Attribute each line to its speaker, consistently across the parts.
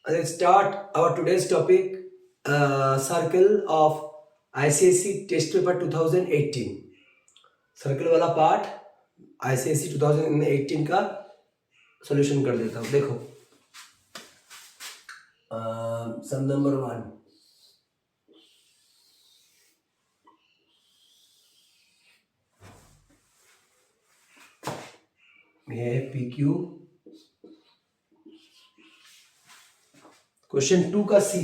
Speaker 1: Let's start our today's topic, circle of ICSE test paper 2018. Circle वाला part ICSE 2018 का solution कर देता हूँ. देखो सम नंबर 1. ये है PQ. क्वेश्चन 2 का C.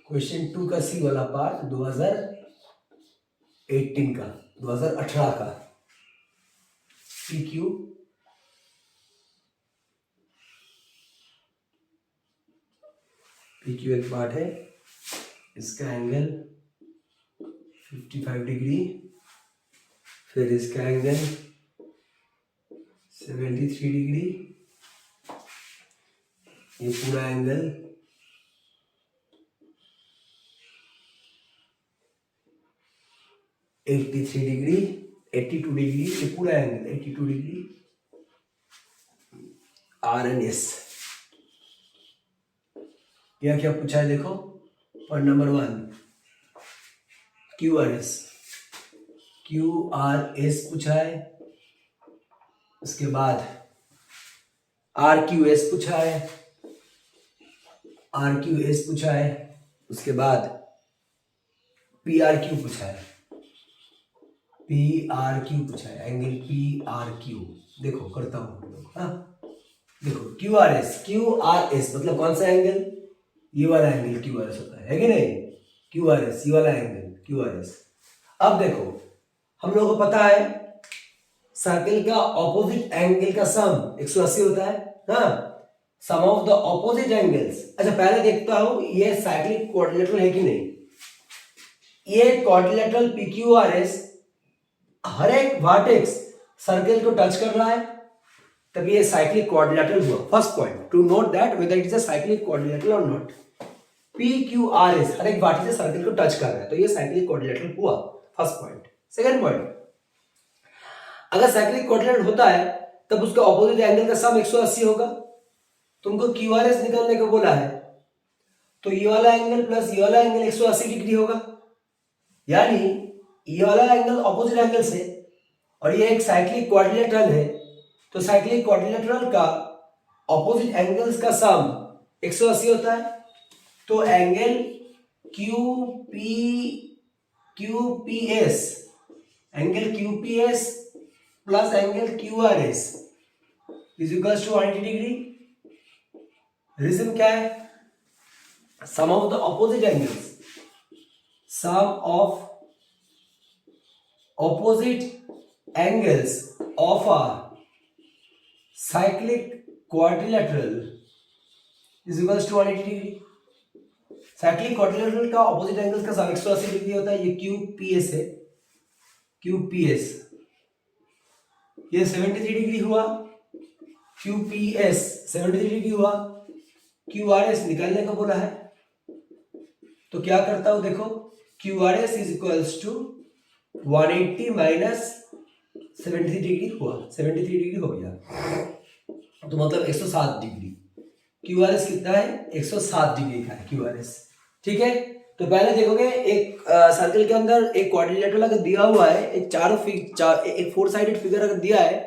Speaker 1: क्वेश्चन 2 का C वाला पार्ट 2018 का 2018 का PQ. PQ एक पार्ट है, इसका एंगल 55 डिग्री, फिर इसका एंगल 73 डिग्री, ये पूरा एंगल 83 डिग्री, 82 डिग्री, ये पूरा angle 82 degree, R and S. क्या क्या पूछा है देखो. Point number 1 QRS. QRS पूछा है, उसके बाद RQS पूछा है, RQS पूछा है, उसके बाद PRQ पूछा है, PRQ पूछा है, एंगल PRQ. देखो करता हूँ. हाँ देखो QRS मतलब कौन सा एंगल? ये वाला एंगल QRS होता है कि नहीं? QRS ये वाला एंगल QRS. अब देखो हम लोगों को पता है सर्कल का ऑपोजिट एंगल का सम 180 होता है. हाँ, सम ऑफ द ऑपोजिट एंगल्स. अच्छा पहले देखता हूं ये साइक्लिक क्वाड्रिलेटरल है कि नहीं. ये क्वाड्रिलेटरल PQRS हर एक वर्टेक्स सर्कल को टच कर रहा है, तब ये साइक्लिक क्वाड्रिलेटरल हुआ. First point two note that whether it is a cyclic quadrilateral और नॉट. PQRS हर एक वर्टेक्स सर्कल को टच कर रहा है, तो ये साइक्लिक क्वाड्रिलेटरल हुआ. First point. सेकंड पॉइंट, अगर साइक्लिक क्वाड्रिलेटरल होता है तब उसका ऑपोजिट एंगल का सम 180 होगा. तुमको QRS निकालने को बोला है, तो ये वाला एंगल प्लस ये वाला एंगल 180 डिग्री होगा. यानी ये वाला एंगल ऑपोजिट एंगल से, और ये एक साइक्लिक क्वाड्रिलेटरल है, तो साइक्लिक क्वाड्रिलेटरल का ऑपोजिट एंगल्स का सम 180 होता है. तो angle QPS plus angle QRS is equals to 180 degree. Reason क्या है? Sum of the opposite angles, sum of opposite angles of a cyclic quadrilateral is equals to 180 degree. Cyclic quadrilateral का opposite angles का sum 180 degree होता है. ये QPS है, QPS ये 73 degree हुआ. QPS 73 डिग्री हुआ. QRS निकालने को बोला है, तो क्या करता हूं देखो. QRS is equals to 180 minus 73 degree हुआ. 73 डिग्री हो गया, तो मतलब 107 डिग्री. QRS कितना है? 107 डिग्री का है QRS. ठीक है, तो पहले देखोगे एक सर्कल के अंदर एक क्वाड्रिलेटरल अगर दिया हुआ है, एक 4 साइडेड फिगर अगर दिया है,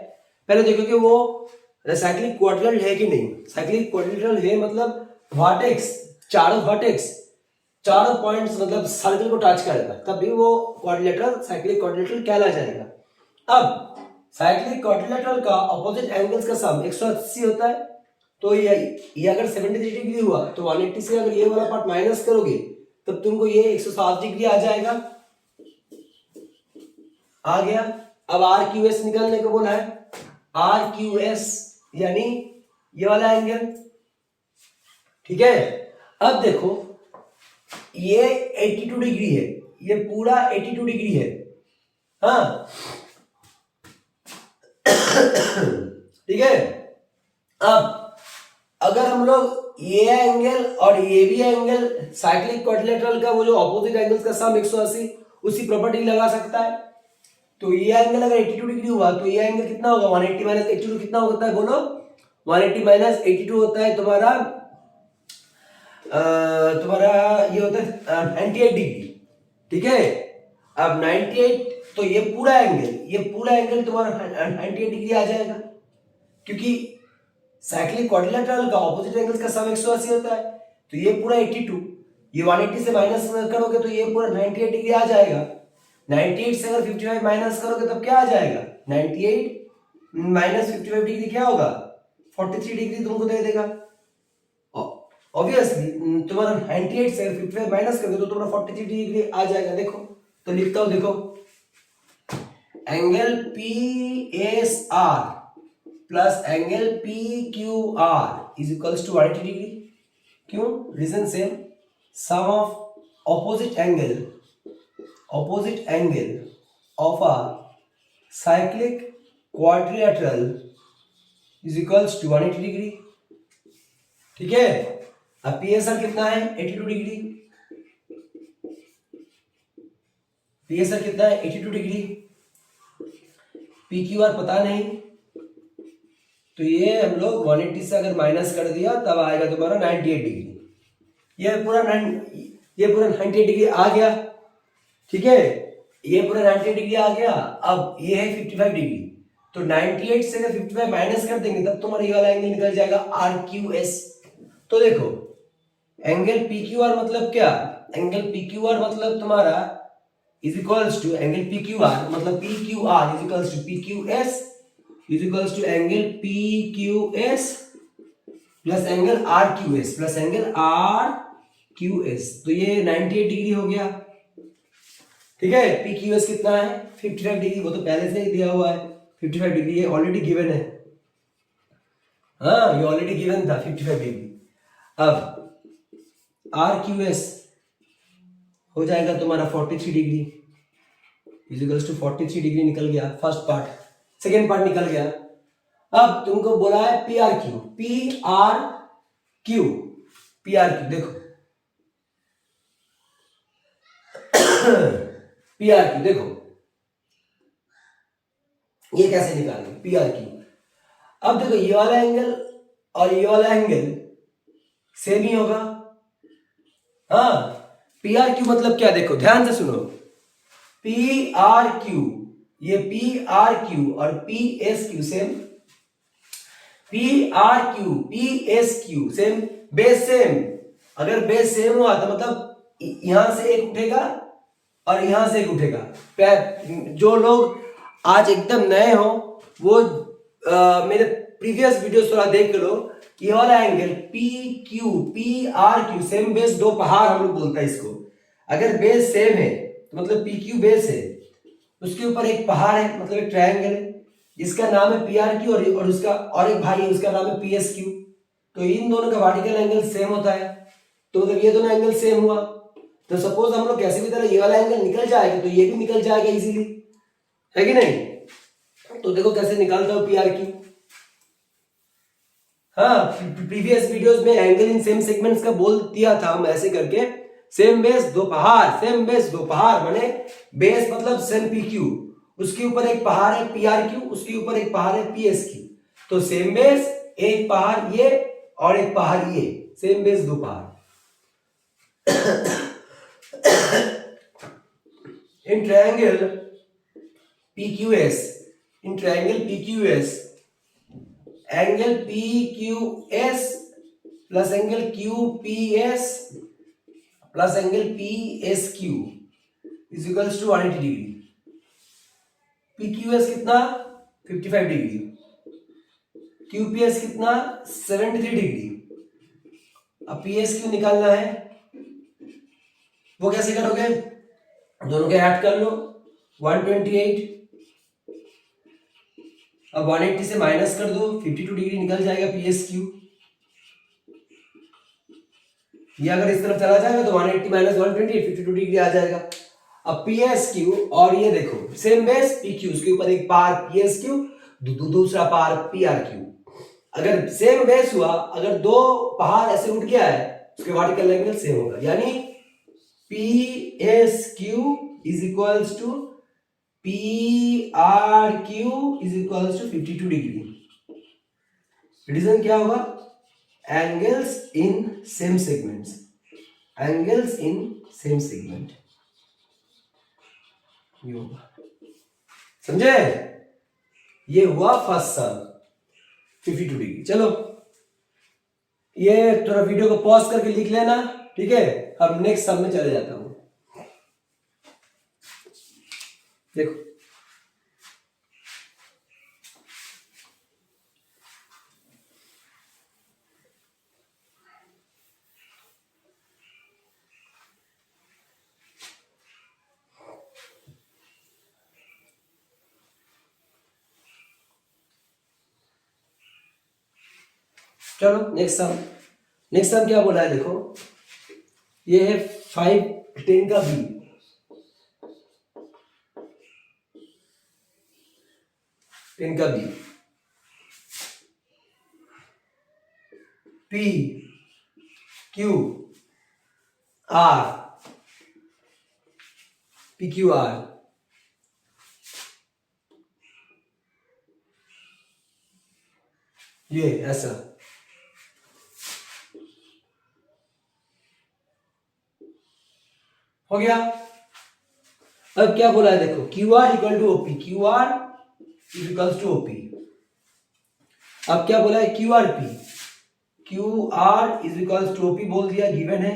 Speaker 1: पहले देखोगे वो साइक्लिक क्वाड्रिलेटरल है कि नहीं. साइक्लिक क्वाड्रिलेटरल है मतलब वर्टेक्स, चारों पॉइंट्स मतलब सर्कल को टच करेगा, तभी वो क्वाड्रिलेटरल साइक्लिक क्वाड्रिलेटरल कहला जाएगा. अब साइक्लिक क्वाड्रिलेटरल का ऑपोजिट एंगल्स का सम 180 होता है, तो ये अगर 73 डिग्री हुआ तो 180 से अगर ये वाला पार्ट माइनस करोगे तब तुमको ये 107 डिग्री आ जाएगा. आ गया. अब RQS निकालने को बोला है. RQS यानी ये वाला एंगल. ठीक है, अब देखो ये 82 डिग्री है, ये पूरा 82 डिग्री है. हाँ ठीक है. अब अगर हम लोग ये एंगल और ये भी एंगल साइक्लिक क्वाड्रिलेटरल का वो जो ऑपोजिट एंगल्स का सम 180 उसी प्रॉपर्टी लगा सकता है. तो ये एंगल अगर 82 डिग्री हुआ तो ये एंगल कितना होगा? 180 माइनस 82 कितना होता है बोलो? 180 माइनस 82 होता है तुम्हारा तुम्हारा ये होता है 98 डिग्री, ठीक है। अब 98, तो ये पूरा एंगल तुम्हारा 98 डिग्री आ जाएगा, क्योंकि साइक्लिक क्वाड्रिलेटरल का ऑपोजिट एंगल्स का सम 180 होता है। तो ये पूरा 82, ये 180 से माइनस करोगे तो ये पूरा 98 डिग्री आ जाएगा। 98 से अगर 55 माइनस करोगे तब क्या आ जाएगा, 98 माइनस 55 डिग्री क्या होगा, 43 डिग्री तुमको दे देगा। ऑब्वियसली तुम्हारा 98 से 55 माइनस करोगे तो तुम्हारा 43 डिग्री आ जाएगा। देखो तो लिखता हूं, देखो angle P S R plus angle P Q R is equals to 180 degree. क्यों, reason same, sum of opposite angle of a cyclic quadrilateral is equals to 180 degree, ठीक है। अब पीएसआर कितना है, 82 डिग्री, पीएसआर कितना है 82 डिग्री, पीक्यूआर पता नहीं, तो ये हम लोग 180 से अगर माइनस कर दिया तब आएगा तुम्हारा 98 डिग्री। ये पूरा 98 डिग्री आ गया, ठीक है, ये पूरा 98 डिग्री आ गया। अब ये है 55 डिग्री, तो 98 से अगर 55 माइनस कर देंगे तब तुम्हारा ये वाला एंगल निकल जाएगा आर क्यू एस। तो देखो एंगल पी क्यू आर मतलब क्या, एंगल पी क्यू आर मतलब तुम्हारा is equals to angle P Q R मतलब P Q R is equals to P Q S is equals to angle P Q S plus angle R Q S plus angle R Q S. तो ये 98 degree हो गया, ठीक है। P Q S कितना है 55 degree, वो तो पहले से ही दिया हुआ है 55 डिग्री, ये ऑलरेडी गिवन है, हाँ ये ऑलरेडी गिवन था 55 डिग्री। अब आर क्यू एस हो जाएगा तुम्हारा 43 degree is equals to 43 degree निकल गया फर्स्ट पार्ट, सेकेंड पार्ट निकल गया। अब तुमको बोला है P R Q, P R Q, P R Q देखो पी आर क्यू देखो ये कैसे निकालेंगे पी आर क्यू। अब देखो ये वाला एंगल और ये वाला एंगल सेम ही होगा, हाँ। पी आर क्यू मतलब क्या, देखो ध्यान से सुनो, पी आर क्यू, ये पी आर क्यू और P S Q same, P R Q P S Q same, base same. अगर बेस सेम हुआ तो मतलब यहां से एक उठेगा और यहां से एक उठेगा। जो लोग आज एकदम नए हो वो मेरे प्रीवियस वीडियोस थोड़ा देख लो। ये वाला angle P Q P R Q same base, दो पहाड़ हम लोग बोलते हैं इसको। अगर बेस सेम है तो मतलब पी क्यू बेस है, उसके ऊपर एक पहाड़ है मतलब एक ट्रायंगल है जिसका नाम है पी आर क्यू और उसका और एक भाई है उसका नाम है पी एस क्यू। तो इन दोनों का वर्टिकल एंगल सेम होता है, तो मतलब ये दोनों एंगल सेम हुआ। तो सपोज हम लोग कैसे भी तरह ये वाला एंगल निकल जाएगा तो ये भी निकल जाएगा इजीली, है कि नहीं। तो देखो कैसे निकालता हूं पी आर क्यू। हाँ प्रीवियस वीडियोस में एंगल इन सेम सेगमेंट्स का बोल दिया था हम ऐसे करके, सेम बेस दो पहाड़, सेम बेस दो पहाड़, माने बेस मतलब सेम पी क्यू, उसके ऊपर एक पहाड़ है पी आर क्यू, उसके ऊपर एक पहाड़ है पी एस क्यू। तो सेम बेस एक पहाड़ ये और एक पहाड़ ये, सेम बेस दो पहाड़। In triangle PQS, in triangle PQS, angle PQS plus angle QPS plus angle PSQ is equals to 180 degree. PQS कितना 55 डिग्री, QPS कितना 73 डिग्री। अब PSQ निकालना है, वो कैसे करोगे, दोनों के ऐड कर लो 128, अब 180 से माइनस कर दो 52 डिग्री निकल जाएगा PSQ। ये अगर इस तरफ चला जाएगा तो 180 माइनस 128 52 डिग्री आ जाएगा। अब PSQ और ये देखो सेम बेस PQ, उसके ऊपर एक पार PSQ, दूसरा पार PRQ। अगर सेम बेस हुआ, अगर दो पहाड़ ऐसे उठ गया है उसके वर्टिकल एंगल सेम होगा, यानी PSQ is equals to PRQ is equals to 52 degree. Reason क्या होगा, angles in same segments, angles in same segment, ये होगा, समझे? ये हुआ फर्स्ट सम 52 डिग्री। चलो ये थोड़ा वीडियो को पॉज करके लिख लेना, ठीक है? अब नेक्स्ट सम में चले जाता हूं। देखो चलो नेक्स्ट सम, नेक्स्ट सम क्या बोला है देखो, ये है 5 10 का बी, 10 का B, P Q R, P Q R, ये ऐसा, हो गया। अब क्या बोला है देखो, Q R equal to OP, Q R is equal to OP. अब क्या बोला है, Q R P, Q R is equal to OP बोल दिया, गिवन है।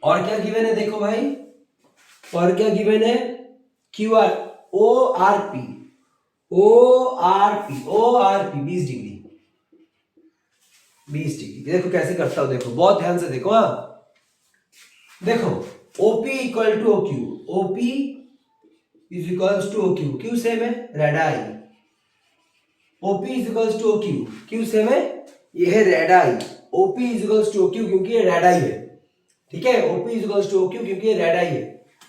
Speaker 1: और क्या गिवन है देखो भाई, और क्या गिवन है, Q R O R P, O R P, O R P 20 degree, 20 degree. देखो कैसे करता हूं, देखो बहुत ध्यान से देखो। हाँ देखो, OP equal to OQ, OP is equal to OQ, क्यू सेम है radii, OP is equal to OQ, क्यू सेम है, ये है radii, OP is equal to OQ क्योंकि ये रेडाई है, ठीक है? OP is equal to OQ क्योंकि ये रेडाई है।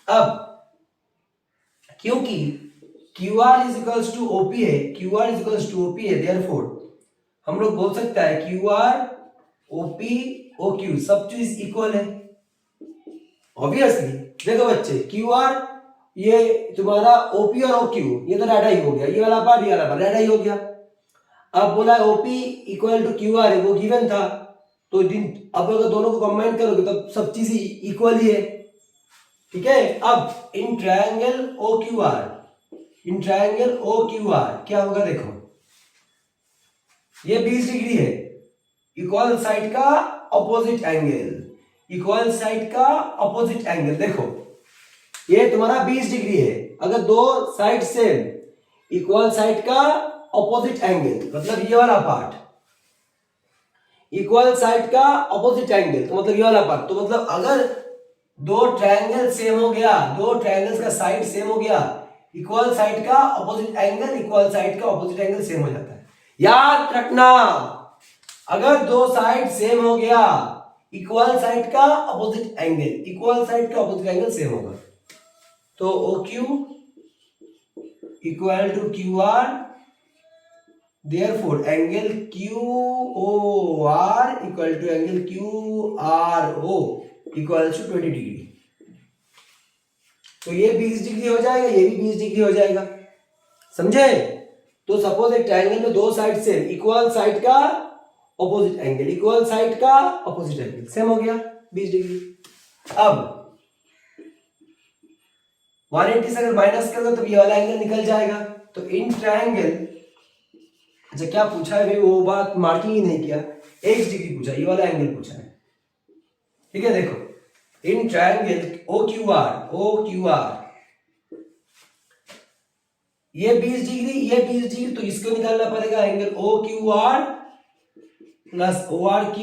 Speaker 1: अब क्योंकि QR is equal to OP है, QR is equal to OP है, देयरफॉर हम लोग बोल सकता है QR OP OQ सब चीज इक्वल है, ऑब्वियसली। देखो बच्चे, क्यू आर ये तुम्हारा ओपी और OQ ये तो रेडा ही हो गया, ये वाला पार्ट, ये वाला पार्ट रेडा ही हो गया। अब बोला OP equal to Q R है, वो गिवन था, तो अब अगर दोनों को कंबाइन करोगे तो सब चीज इक्वल ही है, ठीक है? अब in triangle OQR, in triangle OQR क्या होगा देखो, ये 20 डिग्री है, इक्वल साइड का ऑपोजिट एंगल, इक्वल साइड का ऑपोजिट एंगल। देखो ये तुम्हारा 20 डिग्री है, अगर दो साइड सेम, इक्वल साइड का ऑपोजिट एंगल मतलब ये वाला पार्ट, इक्वल साइड का ऑपोजिट एंगल तो मतलब ये वाला पार्ट, तो मतलब अगर दो ट्रायंगल सेम हो गया, दो ट्रायंगल्स का साइड सेम हो गया, इक्वल साइड का ऑपोजिट एंगल, इक्वल साइड का ऑपोजिट एंगल सेम हो जाता है। याद रखना, अगर दो साइड सेम हो गया, इक्वल साइड का ऑपोजिट एंगल, इक्वल साइड का ऑपोजिट एंगल सेम होगा, तो OQ equal to QR, therefore angle QOR equal to angle QRO equal to 20 degree. तो ये 20 डिग्री हो जाएगा, ये भी 20 डिग्री हो जाएगा, समझे? तो सपोज एक ट्रायंगल में दो साइड सेम, इक्वल साइड का ऑपोजिट एंगल, इक्वल साइड का ऑपोजिट एंगल सेम हो गया 20 डिग्री। अब 180 से अगर माइनस करोगे तो ये वाला एंगल निकल जाएगा। तो इन ट्रायंगल, अच्छा क्या पूछा है भाई, वो बात मार्किंग ही नहीं किया, x डिग्री पूछा, ये वाला एंगल पूछा है, ठीक है? देखो इन ट्रायंगल OQR ये 20 डिग्री, ये 20 डिग्री, तो इसको निकालना पड़ेगा, angle OQR plus ORQ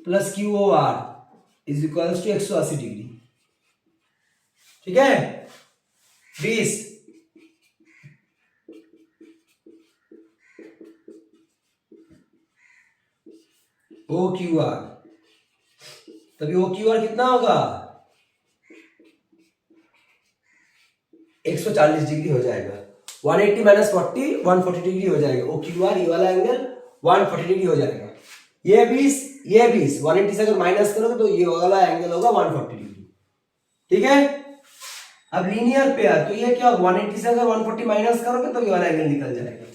Speaker 1: plus QOR is equal to 180 degree, ठीक है? 20 OQR, तभी OQR कितना होगा, 140 डिग्री हो जाएगा, 180 माइनस 40 140 डिग्री हो जाएगा, OQR ये वाला एंगल 140 डिग्री हो जाएगा। ये 20 ये 20, 180 से अगर माइनस करोगे तो ये वाला एंगल होगा 140 डिग्री, ठीक है? अब लीनियर पेयर, तो ये क्या, 180 से अगर 140 माइनस करोगे तो ये वाला एंगल निकल जाएगा,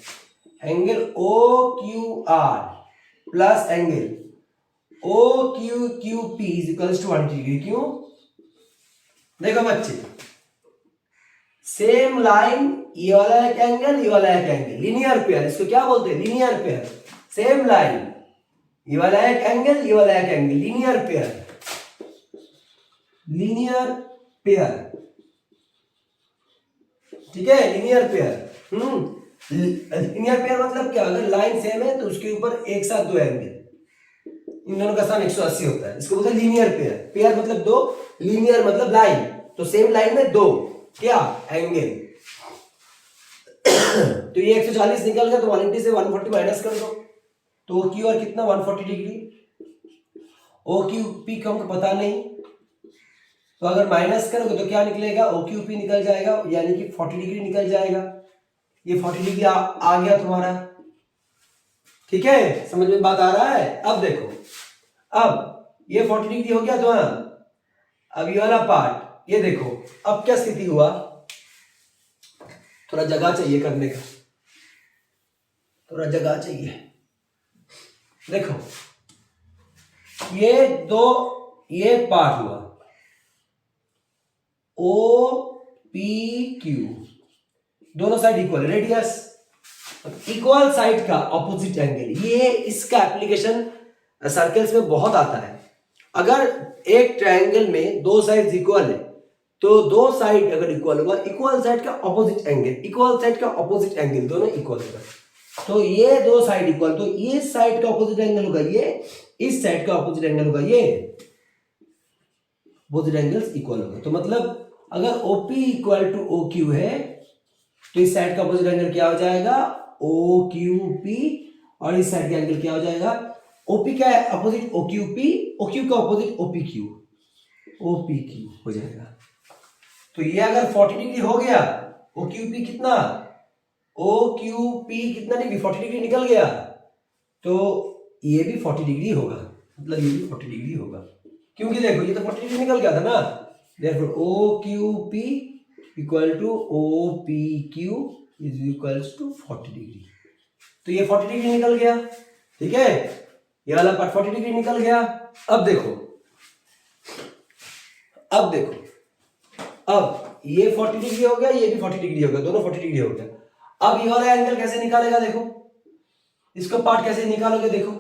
Speaker 1: angle O Q R plus angle O Q Q P is equals to 180 degree. क्यों? देखो बच्चे, सेम लाइन, ये वाला एक एंगल, ये वाला एक एंगल, लीनियर पेयर, इसको क्या बोलते हैं? Linear pair. सेम लाइन, ये वाला एक एंगल, ये वाला एक angle, linear pair, linear pair, ठीक है, लीनियर पेयर। लीनियर पेयर मतलब क्या? अगर लाइन सेम है तो उसके ऊपर एक साथ दो एंगल, इन दोनों का सान 180 होता है, इसको बोलते हैं लीनियर पेयर। पेयर मतलब दो, लीनियर मतलब लाइन, तो सेम लाइन में दो क्या एंगल। तो ये 140 निकल गया, तो 180 से 140 माइनस कर दो, तो ओ क्यू आर कितना? 140 डिग्री। ओ क्यू पी का हमको पता नहीं, तो अगर माइनस करोगे तो क्या निकलेगा? ओ क्यू पी निकल जाएगा, यानी कि 40 डिग्री निकल जाएगा। ये 40 डिग्री आ गया तुम्हारा, ठीक है, समझ में बात आ रहा है? अब देखो, अब ये 40 डिग्री हो गया तो हाँ, अब ये वाला पार्ट, ये देखो अब क्या स्थिति हुआ, थोड़ा जगह चाहिए करने का, थोड़ा जगह चाहिए। देखो ये दो, ये पार्ट हुआ ओ पी क्यू, दोनों side equal, radius equal side का ऑपोजिट एंगल, ये इसका एप्लीकेशन सर्कल्स में बहुत आता है। अगर एक ट्रायंगल में दो साइड्स इक्वल है तो दो साइड अगर इक्वल होगा, इक्वल साइड का ऑपोजिट एंगल, इक्वल साइड का ऑपोजिट एंगल दोनों इक्वल होगा। तो ये दो साइड इक्वल, तो ये साइड का ऑपोजिट एंगल होगा ये, इस साइड का ऑपोजिट एंगल होगा ये, ऑपोजिट एंगल्स इक्वल होगा। तो मतलब अगर OP इक्वल टू OQ है तो इस साइड का ऑपोजिट एंगल क्या हो जाएगा? OQP, और इस साइड का एंगल क्या हो जाएगा? OP क्या है? अपोजिट OQP, OQ का अपोजिट OPQ, OPQ हो जाएगा। तो ये अगर 40 डिग्री हो गया, OQP कितना? OQP कितना डिग्री? 40 डिग्री निकल गया, तो ये भी 40 डिग्री होगा, मतलब ये भी 40 डिग्री होगा, क्योंकि देखो ये तो 40 डिग्री निकल गया था ना। Therefore OQP equal to OPQ is equals to 40 degree. तो ये 40 डिग्री निकल गया, ठीक है, ये वाला पार्ट 40 डिग्री निकल गया। अब देखो, अब देखो, अब ये 40 डिग्री हो गया, ये भी 40 डिग्री हो गया, दोनों 40 डिग्री हो गया। अब ये वाला एंगल कैसे निकालेगा? देखो इसको पार्ट कैसे निकालोगे? देखो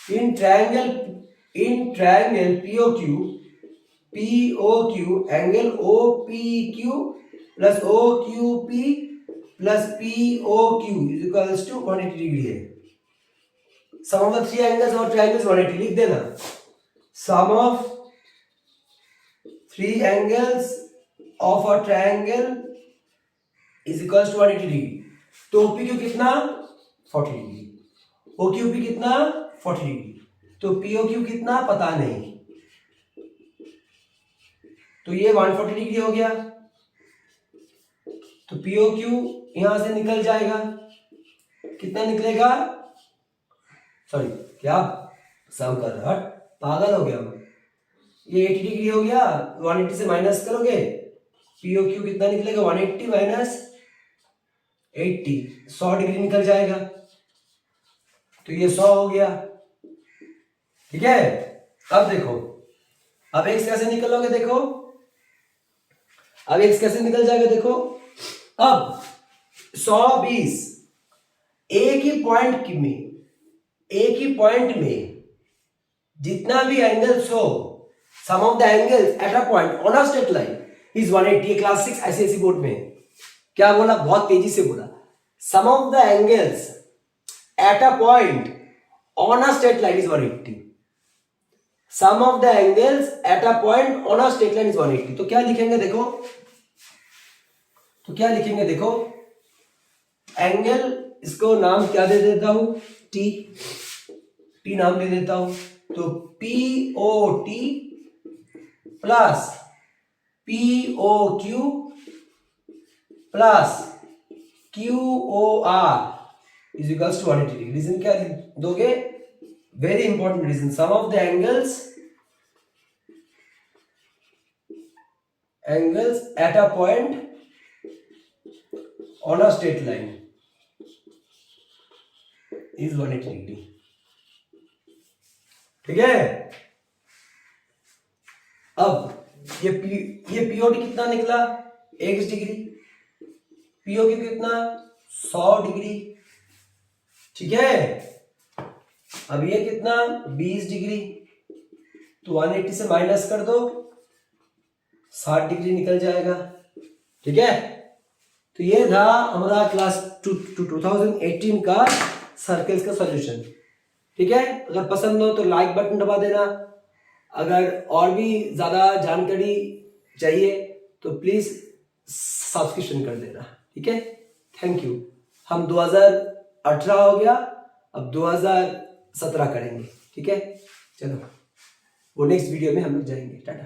Speaker 1: in triangle POQ angle OPQ plus OQP plus POQ is equals to 180 degree है। Sum of the three angles और ट्रायंगल्स 180, लिख देना, sum of three angles of a triangle is equals to 180 degree. तो OPQ कितना? 40 degree, OQP कितना? 40 degree, तो POQ कितना पता नहीं, तो ये 140 डिग्री हो गया, तो POQ यहां से निकल जाएगा, कितना निकलेगा? सॉरी, क्या सम कर रहा, पागल हो गया मैं। ये 80 डिग्री हो गया, 180 से माइनस करोगे, POQ कितना निकलेगा? 180 माइनस 80, 100 डिग्री निकल जाएगा, तो ये 100 हो गया, ठीक है। अब देखो, अब x कैसे निकलोगे? देखो अब x कैसे निकल जाएगा? देखो अब 120 एक ही पॉइंट में जितना भी एंगल्स हो, sum of the angles at a point on a straight line is 180। Class 6 ICSE board में क्या बोला? बहुत तेजी से बोला, sum of the angles at a point on a straight line is 180। Sum of the angles at a point on a straight line is 180। तो क्या लिखेंगे? देखो, तो क्या लिखेंगे? देखो एंगल, इसको नाम क्या दे देता हूं? टी नाम दे देता हूं, तो POT plus POQ plus QOR is equals to 180 degree. Reason क्या दोगे? Very important reason, sum of the angles angles at a point on a straight line is 180 degree. ठीक है, अब ये पीओडी कितना निकला, x डिग्री, पीओक्यू कितना 100 डिग्री। ठीक है, अब ये कितना 20 डिग्री, तो 180 से माइनस कर दो 60 डिग्री निकल जाएगा। ठीक है, तो ये था हमारा क्लास 2018 का सर्कल्स का सॉल्यूशन। ठीक है, अगर पसंद हो तो लाइक बटन दबा देना, अगर और भी ज्यादा जानकारी चाहिए तो प्लीज सब्सक्रिप्शन कर देना। ठीक है, थैंक यू। हम 2018 हो गया, अब 2017 करेंगे। ठीक है, चलो वो नेक्स्ट वीडियो में हम लोग जाएंगे। टाटा।